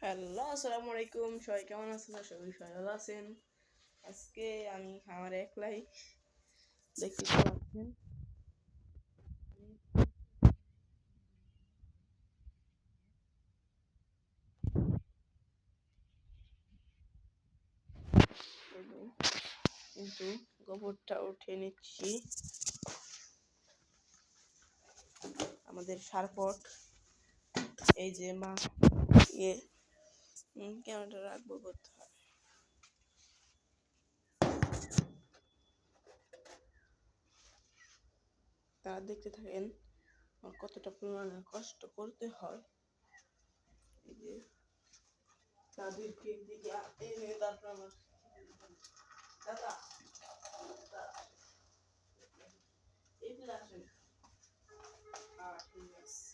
Hello, আসসালামু আলাইকুম। সবাই কেমন আছেন? আশা করি সবাই ভালো আছেন। আজকে আমি আমার একলাই দেখতে পাচ্ছেন কিন্তু গোবরটা উঠে নিচ্ছি। আমাদের সারপট এই যে মা ইয়ে ক্যামেরাটা রাখবো করতে হয়। তারা দেখতে থাকেন আমার কতটা পরিমাণে কষ্ট করতে হয়। এই যে তাদেরকে দিকে এনে তারপর আমার দাদা এগুলো আসেন। ঠিক আছে।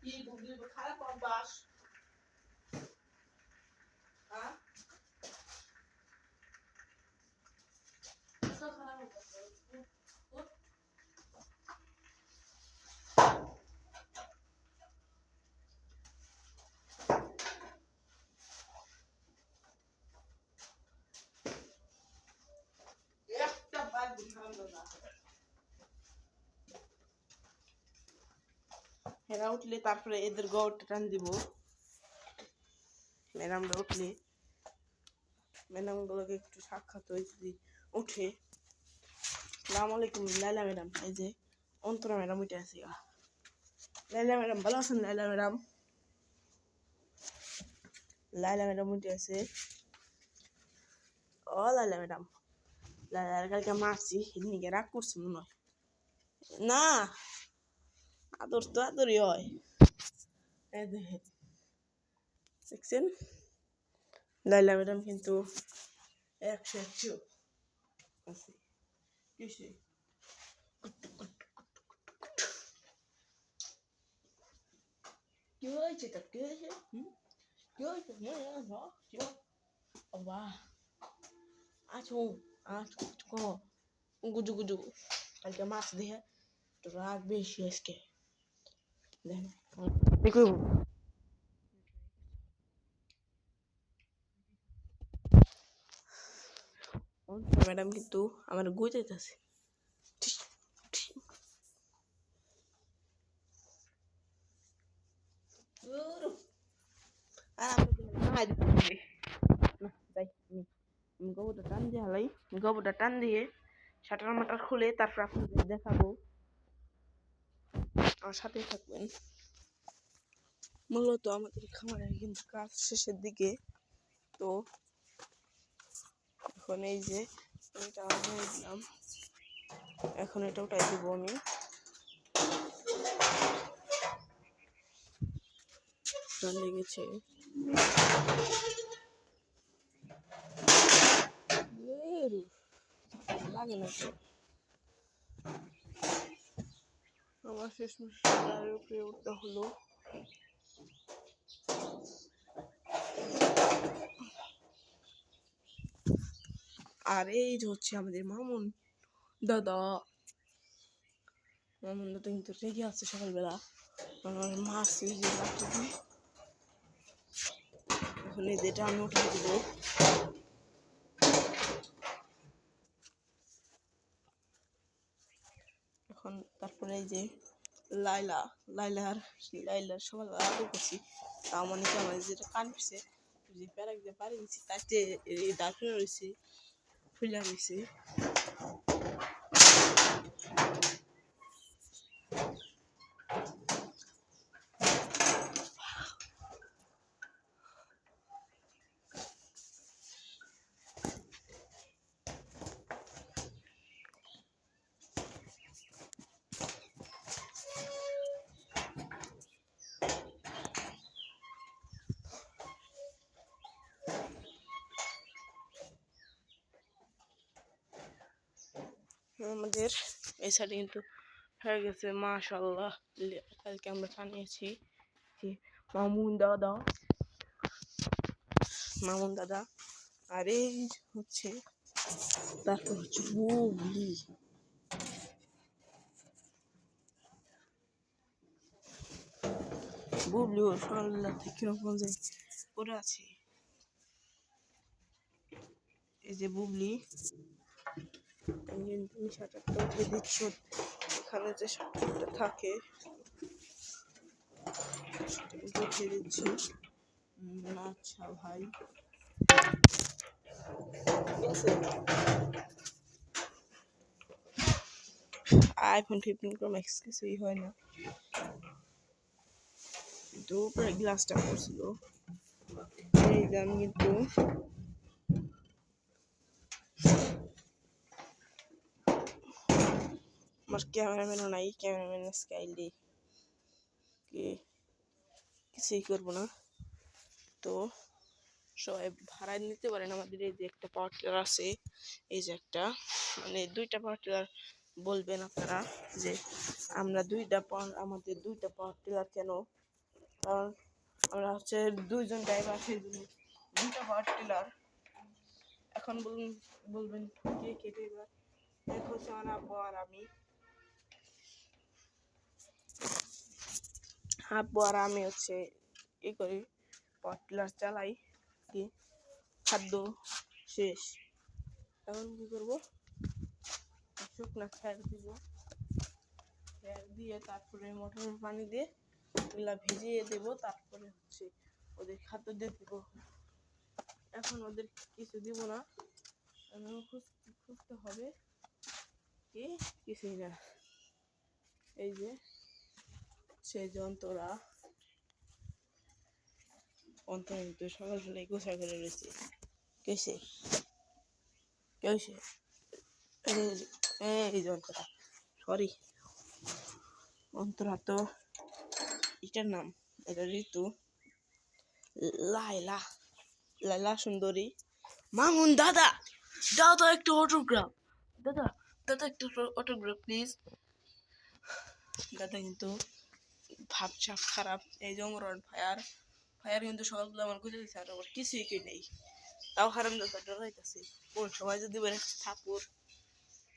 কি বুঝলি খারাপ অভ্যাস? হ্যাঁ, খারাপ অভ্যাস। একটা বার বুঝানো না। এরা উঠলে তারপরে এদের গড়টা টান দিব। ম্যাডামরা উঠলে ম্যাডামগুলোকে একটু সাক্ষাৎ হয়ে যদি উঠে। আসসালামু আলাইকুম লাইলা ম্যাডাম। এই যে অন্তরা ম্যাডাম উঠে আছে। লাইলা ম্যাডাম ভালো আছেন? লাইলা ম্যাডাম উঠে আছে। ও লাইলা ম্যাডাম, লাইলা কালকে মারছি, এদিকে রাগ করছি মনে হয়। না, আদর তো আদরই হয়। দেখছেন লাইলা ম্যাডাম কিন্তু 100 আছে। কিসে কি হয়েছে? তোর কি হয়েছে? কি হয়েছে? বাহ, আছো আছো কো গুজু গুজু। কালকে মাছ দিয়ে একটু রাগ বেশি আজকে। দেখেন ম্যাডাম কিন্তু আমার গুজাইতেছে। গোবরটা টান দিয়ে হালাই, গোবরটা টান দিয়ে শাটার মাটার খুলে তারপর আপনাদের দেখাবো। আমার সাথে থাকবেন। মূলত আমাদের খামারের কিন্তু কাজ শেষের দিকে। তো এখন এই যে এটা উঠাই দিলাম, এখন এটা উঠাই দিব আমি। লেগেছে লাগে না তো আমার শেষমেশ গাড়ির উপরে উঠতে হলো। আর এই যে হচ্ছে আমাদের মামুন দাদা কিন্তু রেগে আছে সকালবেলা আমার মারছে যে লাঠি দিয়ে। এখন এই যেটা আমি উঠিয়ে দিব। এখন তারপরে এই যে লাইলার সকালবেলা আগে করছি। তাও মানে কি আমার যেটা কান পিছে যে প্যারাক দিয়ে পাড়ি দিচ্ছি তাতে দাঁড়িয়ে রয়েছে, ফুলে রয়েছে। আমাদের এই সাইডে কিন্তু হয়ে গেছে মাশাআল্লাহ। কালকে আমরা বানিয়েছি মামুন দাদা আর এই হচ্ছে তারপর হচ্ছে বুবলি। বুবলিও সকালবেলা থেকে কিরকম যে পড়ে আছে। এই যে বুবলি শাটারটা উঠে দিচ্ছ, এখানে যে শাটারটা থাকে উঠিয়ে দিচ্ছি। আচ্ছা ভাই iPhone 15 Pro Max কিছুই হয় না, কিন্তু উপরে গ্লাসটা পড়ছিল। এই যে আমি কিন্তু আমার ক্যামেরাম্যানও নাই, ক্যামেরাম্যান স্কাইলি কিছুই করবো না। তো সবাই ভাড়া নিতে পারেন আমাদের এই যে একটা পাওয়ার টিলার আছে, এই যে একটা মানে 2টা পাওয়ার টিলার বলবেন আপনারা যে আমরা আমাদের 2টা পাওয়ার টিলার কেন, কারণ আমরা হচ্ছে 2জন ড্রাইভার, সেই জন্য 2টা পাওয়ার টিলার। এখন বলবেন কে কে ড্রাইভার? এক হচ্ছে আমার আব্বু আর আমি। আব্বু আর আমি হচ্ছে ই করি, পাওয়ার টিলার চালাই। কি খাদ্য শেষ, এখন কি করবো, শুকনা খ্যার দিব, খ্যার দিয়ে তারপরে মোটরের পানি দিয়ে এগুলা ভিজিয়ে দেবো, তারপরে হচ্ছে ওদের খাদ্য দিয়ে দেবো। এখন ওদের কিছু দিব না, খুঁজতে হবে কি কিছুই না। এই যে সেই যন্ত্ররা অন্তত সকালবেলায় গোসা করে রয়েছে। কেসে এই যন্ত্রটা, সরি অন্তরা তো এটার নাম, এটা ঋতু, লাইলা সুন্দরী। মামুন দাদা দাও তো একটু অটোগ্রাফ, দাদা একটু অটোগ্রাফ প্লিজ। দাদা কিন্তু ভাবসাব খারাপ। এই যে অমরন ফায়ার কিন্তু সকালবেলা আমার গুজে দিচ্ছে, আর আমার কিছুই কি নেই, তাও হারাম দাদা ডরাইতেছে কোন সময় যদি বেড়ে ঠাকুর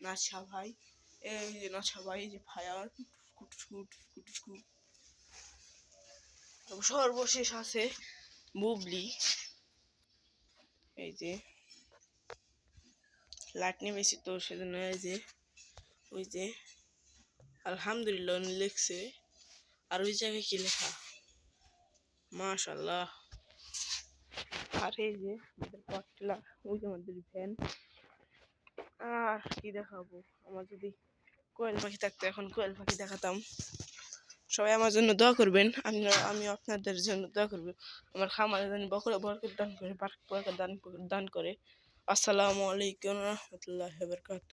নাচা ভাই। এই যে নাচা ভাই, এই যে ফায়ার সর্বশেষ আছে বুবলি। এই যে লাইট নেমেছি তো সেজন্য এই যে ওই যে আলহামদুলিল্লাহ লিখছে, আর ওই জায়গায় কি লেখা মাশাআল্লাহ। আর এই যে আমাদের পাটলা, ওই যে আমাদের ভ্যান। আর কি দেখাবো, আমার যদি কোয়েল পাখি থাকতো এখন কোয়েল পাখি দেখাতাম। সবাই আমার জন্য দোয়া করবেন, আমি আপনাদের জন্য দোয়া করবো, আমার খামারে যেন বরকত দান করে, দান করে। আসসালামু আলাইকুম ওয়া রাহমাতুল্লাহি ওয়া বারাকাতুহু।